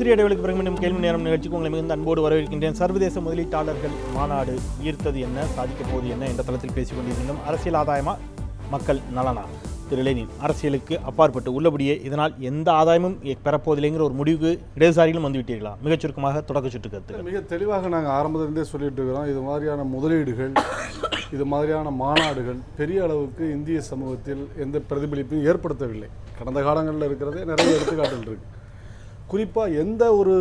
சிறிய இடைவெளிக்கு பிறகு மீண்டும் கேள்வி நேரம் நிகழ்ச்சிக்கு உங்களை மிகுந்த அன்போடு வரவேற்கின்றேன். சர்வதேச முதலீட்டாளர்கள் மாநாடு ஈர்த்தது என்ன, சாதிக்கப் போவது என்ன என்ற தளத்தில் பேசிக் கொண்டிருக்கின்றோம். அரசியல் ஆதாயமா, மக்கள் நலனா? திரு லெனின், அரசியலுக்கு அப்பாற்பட்டு உள்ளபடியே இதனால் எந்த ஆதாயமும் பெறப்போவதில்லைங்கிற ஒரு முடிவுக்கு இடதுசாரிகளும் வந்துவிட்டீர்களா? மிகச் சுருக்கமாக தொடக்க சுட்டு கருத்து. மிக தெளிவாக நாங்கள் ஆரம்பத்திலிருந்தே சொல்லிட்டு இருக்கிறோம். இது மாதிரியான முதலீடுகள், இது மாதிரியான மாநாடுகள் பெரிய அளவுக்கு இந்திய சமூகத்தில் எந்த பிரதிபலிப்பையும் ஏற்படுத்தவில்லை. கடந்த காலங்களில் இருக்கிறதே நிறைய எடுத்துக்காட்டுகள் இருக்கு. குறிப்பாக எந்த ஒரு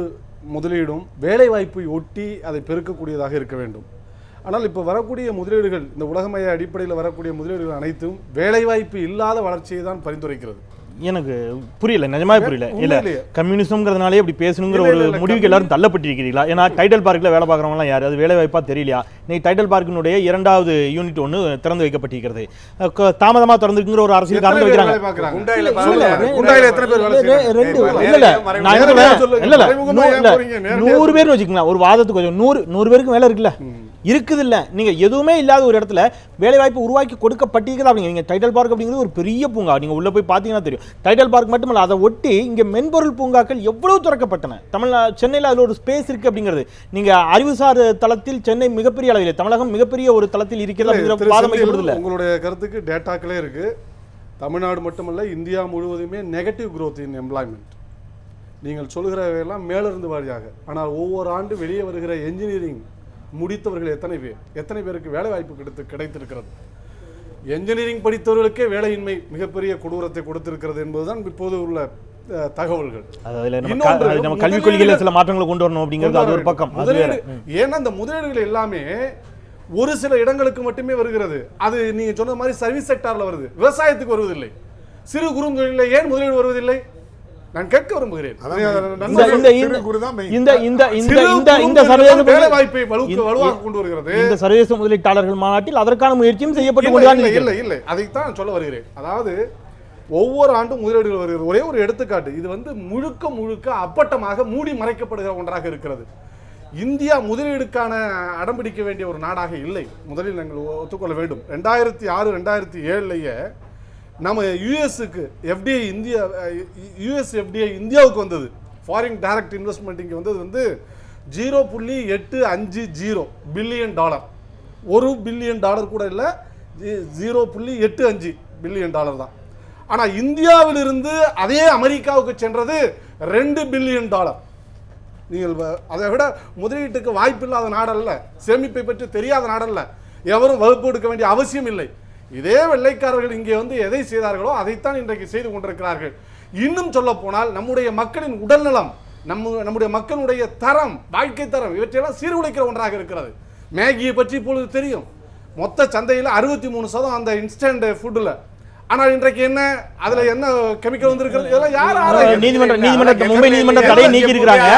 முதலீடும் வேலை வாய்ப்பை ஒட்டி அதை பெருக்கக்கூடியதாக இருக்க வேண்டும். ஆனால் இப்போ வரக்கூடிய முதலீடுகள், இந்த உலகமய அடிப்படையில் வரக்கூடிய முதலீடுகள் அனைத்தும் வேலைவாய்ப்பு இல்லாத வளர்ச்சியை தான் பரிந்துரைக்கிறது. எனக்கு புரியல, நிஜமாவே புரியல. இல்ல கம்யூனிசம்ங்கிறதுனாலே இப்படி பேசணுங்கிற ஒரு முடிவுக்கு எல்லாரும் தள்ளப்பட்டிருக்கிறீங்களா? ஏன்னா டைடல் பார்க்கில் வேலை பார்க்குறவங்களாம் யார், அது வேலை வாய்ப்பா தெரியலையா? இன்னைக்கு டைடல் பார்க்கினுடைய 2வது யூனிட் ஒன்று திறந்து வைக்கப்பட்டிருக்கிறது. தாமதமாக திறந்துருக்குங்கிற ஒரு அரசியல் காரணம் வைக்கிறாங்க. இல்ல 100 பேர்னு வச்சுக்கலாம், ஒரு வாதத்துக்கு கொஞ்சம் 100 பேருக்கு மேல இருக்குல்ல, இருக்குது இல்லை. நீங்கள் எதுவுமே இல்லாத ஒரு இடத்துல வேலைவாய்ப்பு உருவாக்கி கொடுக்கப்பட்டிருக்குது. அப்படிங்க நீங்கள் டைடல் பார்க் அப்படிங்கிறது ஒரு பெரிய பூங்கா. நீங்கள் உள்ளே போய் பார்த்தீங்கன்னா தெரியும். டைடல் பார்க் மட்டுமல்ல, அதை ஒட்டி இங்கே மென்பொருள் பூங்காக்கள் எவ்வளவு திறக்கப்பட்டன. சென்னையில் அதில் ஒரு ஸ்பேஸ் இருக்குது அப்படிங்கிறது. நீங்கள் அறிவுசார் தளத்தில் சென்னை மிகப்பெரிய அளவில், தமிழகம் மிகப்பெரிய ஒரு தளத்தில் இருக்கிறது அப்படிங்கிற வாதம் வைக்கப்படுதில்லை. உங்களுடைய கருத்துக்கு டேட்டாக்களே இருக்குது. தமிழ்நாடு மட்டுமல்ல, இந்தியா முழுவதுமே நெகட்டிவ் growth in employment. நீங்கள் சொல்கிறவையெல்லாம் மேலிருந்து வாரியாக. ஆனால் ஒவ்வொரு ஆண்டு வெளியே வருகிற என்ஜினியரிங் முடித்தவர்கள் எத்தனை பேருக்கு வேலை வாய்ப்பு கிடைத்திருக்கிறது? என்ஜினியரிங் படித்தவர்களுக்கே வேலையின்மை மிகப்பெரிய கொடூரத்தை கொடுத்திருக்கிறது என்பதுதான் இப்போது உள்ள தகவல்கள். நம்ம கல்விக் கொள்கையில சில மாற்றங்களை கொண்டு வரணும் அப்படிங்கிறது அது ஒரு பக்கம். ஏன்னா அந்த முதலீடுகள் எல்லாமே ஒரு சில இடங்களுக்கு மட்டுமே வருகிறது. அது நீங்க சொன்ன மாதிரி சர்வீஸ் செக்டார்ல வருது, விவசாயத்துக்கு வருவதில்லை. சிறு குறு தொழிலில் ஏன் முதலீடு வருவதில்லை? நான் கேட்க விரும்புகிறேன். இந்த சர்வதேச முதலீட்டாளர்கள் மாநாட்டில் அதற்கான முயற்சியும் செய்யப்பட்டு இல்லை, அதைத்தான் சொல்ல வருகிறேன். அதாவது ஒவ்வொரு ஆண்டும் முதலீடுகள் வருகிறது. ஒரே ஒரு எடுத்துக்காட்டு, இது முழுக்க அப்பட்டமாக மூடி மறைக்கப்படுகிற ஒன்றாக இருக்கிறது. இந்தியா முதலீடுக்கான அடம்பிடிக்க வேண்டிய ஒரு நாடாக இல்லை. முதலில் நாங்கள் ஒத்துக்கொள்ள வேண்டும். 2006 2007 நம்ம யுஎஸ்க்கு எஃப்டிஐ இந்தியாவுக்கு வந்தது. ஃபாரின் டைரக்ட் இன்வெஸ்ட்மெண்ட் இங்கே வந்தது 0.850 பில்லியன் டாலர். $1 பில்லியன் கூட இல்லை, 0.85 பில்லியன் தான். ஆனால் இந்தியாவிலிருந்து அதே அமெரிக்காவுக்கு சென்றது $2 பில்லியன். நீங்கள் அதை விட முதலீட்டுக்கு வாய்ப்பில்லாத நாடல்ல, சேமிப்பை பற்றி தெரியாத நாடல்ல, எவரும் வகுப்பு எடுக்க வேண்டிய அவசியம் இல்லை. இதே வெள்ளைக்காரர்கள் இங்கே எதை செய்தார்களோ அதைத்தான் இன்றைக்கு செய்து கொண்டிருக்கிறார்கள். இன்னும் சொல்ல போனால் நம்முடைய மக்களின் உடல்நலம், நம்முடைய மக்களுடைய தரம், வாழ்க்கை தரம், இவற்றையெல்லாம் சீர்குலைக்கிற ஒன்றாக இருக்கிறது. மேகியை பற்றி இப்பொழுது தெரியும். மொத்த சந்தையில் 63% அந்த இன்ஸ்டன்ட் ஃபுட்டில். ஆனால் இன்றைக்கு என்ன, அதுல என்ன கெமிக்கல் வந்திருக்கிறது? இதெல்லாம் யார் மும்பை நீதிமன்ற தடையை நீக்கி இருக்கிறாங்க.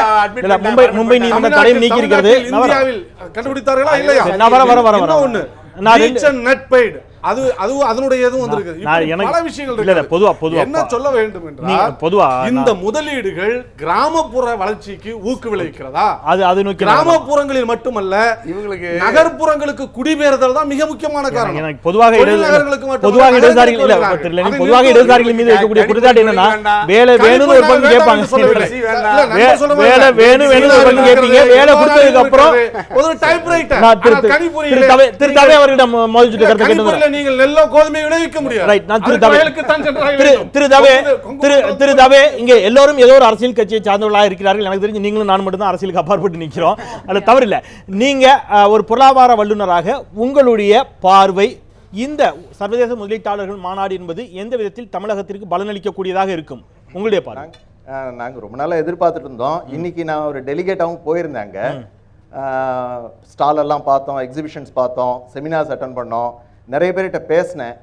மும்பை நீதிமன்ற தடையை நீக்கி இருக்கிறது. இந்தியாவில் கண்டுபிடித்தார்களா இல்லையா? ஒண்ணு என்ன சொல்ல வேண்டும் என்றால், இந்த முதலீடுகள் கிராமப்புற வளர்ச்சிக்கு ஊக்கு விளைவிக்கிறதா? கிராமப்புறங்களில் மட்டுமல்ல, இவங்களுக்கு நகர்ப்புறங்களுக்கு குடிபெயர்தல் தான் மிக முக்கியமான காரணம். பொதுவாக இடதுசாரிகள் மீது வைக்கக்கூடிய குற்றச்சாட்டு என்னன்னா, வேலை வேணும்னு ஒரு பங்கு கேட்பாங்க, வேலை வேணும் வேணும்னு ஒரு பங்கு கேட்பீங்க, வேலை கொடுத்ததுக்கு அப்புறம் ஒரு டைப்ரைட்டர் அவர்களிடம் மோதிச்சுட்டு கருத்து கேட்டு நீங்கள் நெல்லோ கோதுமை விளைவிக்க முடியாது. திரு தவே, இங்க எல்லோரும் ஏதோ ஒரு அரசியல் கட்சியை சார்ந்தவர்களாக இருக்கிறார்கள். எனக்கு தெரிஞ்சு நீங்களும் நான் மட்டும் தான் அரசியலுக்கு அப்பாற்பட்டு நிற்கிறோம். அது தவறில்லை. நீங்க ஒரு பொருளாதார வல்லுநராக உங்களுடைய பார்வை, இந்த சர்வதேச முதலீட்டாளர்கள் மாநாடு என்பது எந்த விதத்தில் தமிழகத்திற்கு பலனளிக்கக்கூடியதாக இருக்கும் உங்களுடைய பார்வை? நாங்கள் ரொம்ப நாளாக எதிர்பார்த்துட்டு இருந்தோம். இன்னைக்கு நான் ஒரு டெலிகேட்டாகவும் போயிருந்தாங்க. ஸ்டால் எல்லாம் பார்த்தோம், எக்ஸிபிஷன்ஸ் பார்த்தோம், செமினார்ஸ் அட்டன் பண்ணோம், நிறைய பேர்கிட்ட பேசினேன்,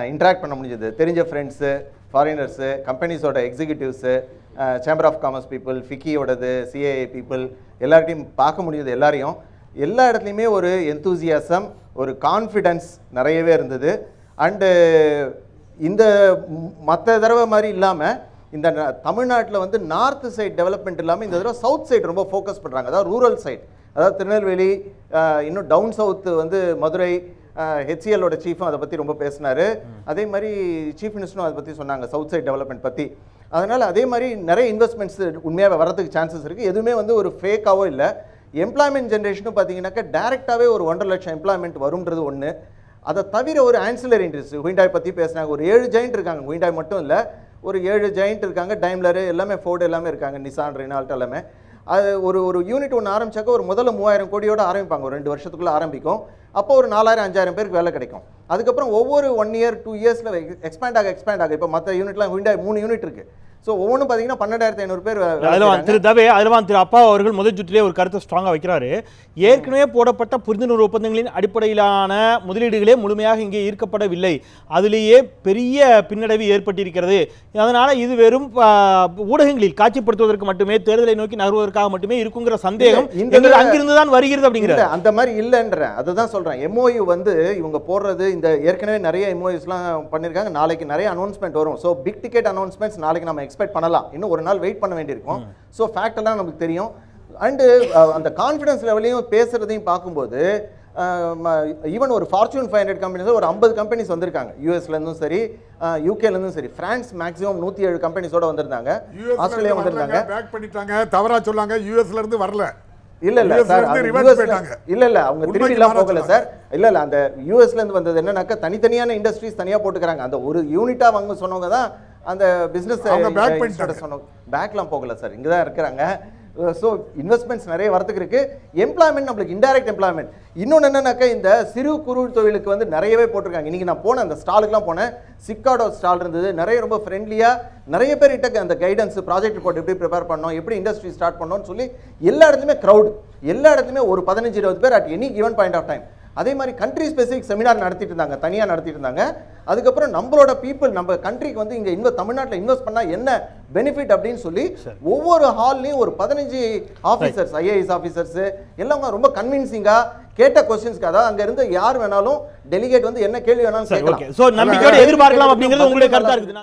இன்ட்ராக்ட் பண்ண முடிஞ்சது. தெரிஞ்ச ஃப்ரெண்ட்ஸு, ஃபாரினர்ஸு, கம்பெனிஸோட executives, chamber of commerce people, ஃபிக்கியோடது, சிஏஏ பீப்புள், எல்லார்ட்டையும் பார்க்க முடிஞ்சது. எல்லா இடத்துலையுமே ஒரு எந்தூசியாசம், ஒரு கான்ஃபிடென்ஸ் நிறையவே இருந்தது. அண்டு இந்த மற்ற தடவை மாதிரி இல்லாமல் இந்த தமிழ்நாட்டில் நார்த் சைட் டெவலப்மெண்ட் இல்லாமல் இந்த தடவை சவுத் சைட் ரொம்ப ஃபோக்கஸ் பண்ணுறாங்க. அதாவது ரூரல் சைட், அதாவது திருநெல்வேலி, இன்னும் டவுன் சவுத்து மதுரை, ஹெச்சிஎல்லோட சீஃபும் அதை பற்றி ரொம்ப பேசினார். அதே மாதிரி சீஃப் மினிஸ்டரும் அதை பற்றி சொன்னாங்க, சவுத் சைட் டெவலப்மெண்ட் பற்றி. அதனால அதே மாதிரி நிறைய இன்வெஸ்ட்மெண்ட்ஸ் உண்மையாக வரதுக்கு சான்சஸ் இருக்குது. எதுவுமே வந்து ஒரு ஃபேக்காவோ இல்லை. எம்ப்ளாய்மெண்ட் ஜென்ரேஷனும் பார்த்தீங்கன்னாக்கா டைரெக்டாகவே ஒரு 1.5 லட்சம் எம்ப்ளாய்மெண்ட் வரும்ன்றது ஒன்று. அதை தவிர ஒரு ஆன்சிலரி இண்டஸ்ட்ரி ஹுண்டாய் பற்றி பேசுனாங்க. ஒரு 7 ஜெயிண்ட் இருக்காங்க. ஹுண்டாய் மட்டும் இல்லை, ஒரு 7 ஜெயிண்ட் இருக்காங்க. டைம்லரு எல்லாமே, ஃபோர்டு எல்லாமே இருக்காங்க, நிசான், ரெனால்ட் எல்லாமே. அது ஒரு யூனிட் ஒன்று ஆரம்பிச்சாக்க ஒரு முதல்ல 3000 கோடியோட ஆரம்பிப்பாங்க. ஒரு 2 வருஷத்துக்குள்ளே ஆரம்பிக்கும். அப்போ ஒரு 4000-5000 பேருக்கு வேலை கிடைக்கும். அதுக்கப்புறம் ஒவ்வொரு 1 இயர் 2 இயர்ஸில் எக்ஸ்பேண்ட் ஆக இப்போ மற்ற யூனிட்லாம் ஹுண்டாய் 3 யூனிட் இருக்குது. ஸோ ஒவ்வொன்றும் பார்த்தீங்கன்னா 12,500 பேர். திரு அப்பா அவர்கள் முதல் சுற்றிலே ஒரு கருத்தை ஸ்ட்ராங்காக வைக்கிறாரு. ஏற்கனவே போடப்பட்ட புரிந்துணர்வு ஒப்பந்தங்களின் அடிப்படையிலான முதலீடுகளே முழுமையாக இங்கே ஈர்க்கப்படவில்லை. அதிலேயே பெரிய பின்னடைவு ஏற்பட்டிருக்கிறது. அதனால இது வெறும் ஊடகங்களில் காட்சிப்படுத்துவதற்கு மட்டுமே, தேர்தலை நோக்கி நகர்வதற்காக மட்டுமே இருக்குங்கிற சந்தேகம் அங்கிருந்து தான் வருகிறது அப்படிங்கிற. அந்த மாதிரி இல்லைன்ற அதுதான் சொல்றேன். எம்ஓயு வந்து இவங்க போடுறது, இந்த ஏற்கனவே நிறைய எம்ஓயுஸ்லாம் பண்ணியிருக்காங்க. நாளைக்கு நிறைய அனௌன்ஸ்மெண்ட் வரும். ஸோ பிக் டிக்கெட் அனௌன்ஸ்மெண்ட்ஸ் நாளைக்கு நம்ம எக்ஸ்பெக்ட் பண்ணலாம். இன்னும் ஒரு நாள் வெயிட் பண்ண வேண்டியிருக்கும். ஸோ ஃபேக்ட் எல்லாம் நமக்கு தெரியும். அண்டு அந்த கான்ஃபிடன்ஸ் லெவலையும் பேசுறதையும் பார்க்கும்போது ஈவன் ஒரு ஃபார்ச்சூன் 500 கம்பெனிஸ் ஒரு 50 கம்பெனிஸ் வந்திருக்காங்க. யூஎஸ்லேருந்தும் சரி, யூகேலேருந்தும் சரி. பிரான்ஸ் மேக்ஸிமம் 107 கம்பெனிஸோட வந்திருந்தாங்க. ஆஸ்திரேலியா வந்திருந்தாங்க. பேக் பண்ணிட்டாங்க. தவறா சொல்லாங்க. யூஎஸ்ல இருந்து வரல. இல்ல சார், இல்ல அவங்க திரும்பிலாம் போகல சார். இல்ல அந்த யூஎஸ்ல இருந்து வந்தது என்னன்னாக்கா தனித்தனியான இண்டஸ்ட்ரீஸ் தனியா போட்டுக்கிறாங்க. அந்த ஒரு யூனிட்டா வாங்க சொன்னவங்க தான் அந்த பிசினஸ் சொன்னவங்க. பேக்லாம் போகல சார், இங்க தான் இருக்கிறாங்க. ஸோ இன்வெஸ்ட்மெண்ட்ஸ் நிறைய வரதுக்கு இருக்கு. எம்ப்ளாய்மெண்ட் நம்மளுக்கு இன்டைரக்ட் எம்ப்ளாய்மெண்ட். இன்னொன்று என்னன்னாக்கா இந்த சிறு குறு தொழிலுக்கு வந்து நிறையவே போட்டிருக்காங்க. இன்னைக்கு நான் போனேன், அந்த ஸ்டாலுக்குலாம் போனேன். சிக்காடோ ஸ்டால் இருந்தது. நிறைய ரொம்ப ஃப்ரெண்ட்லியாக நிறைய பேர் கிட்ட அந்த கைடன்ஸ், ப்ராஜெக்ட் ரிப்போர்ட் எப்படி ப்ரிப்பேர் பண்ணோம், எப்படி இண்டஸ்ட்ரி ஸ்டார்ட் பண்ணோம்னு சொல்லி எல்லா இடத்துலையுமே க்ரௌட், எல்லா இடத்துலையுமே ஒரு 15-20 பேர் at any given point of time. அதே மாதிரி கண்ட்ரி ஸ்பெசிஃபிக் செமினார் நடத்திட்டு இருந்தாங்க, தனியாக நடத்திட்டு இருந்தாங்க. அதுக்கப்புறம் நம்மளோட பீப்புள் நம்ம கண்ட்ரிக்கு வந்து இங்கே தமிழ்நாட்டில் இன்வெஸ்ட் பண்ணால் என்ன பெனிஃபிட் அப்படின்னு சொல்லி ஒவ்வொரு ஹால்லையும் ஒரு 15 ஆஃபீஸர்ஸ், ஐஏஎஸ் ஆஃபீஸர்ஸ் எல்லாம் ரொம்ப கன்வின்சிங்காக கேட்ட கொஸ்டின்ஸ்க்கு, அதாவது அங்க இருந்து யார் வேணாலும் டெலிகேட் வந்து என்ன கேள்வி வேணாலும் கேட்கலாம். சோ நம்பிக்கையோட எதிர்பார்க்கலாம் அப்படிங்கிறது உங்களுடைய கருத்தா இருக்குது.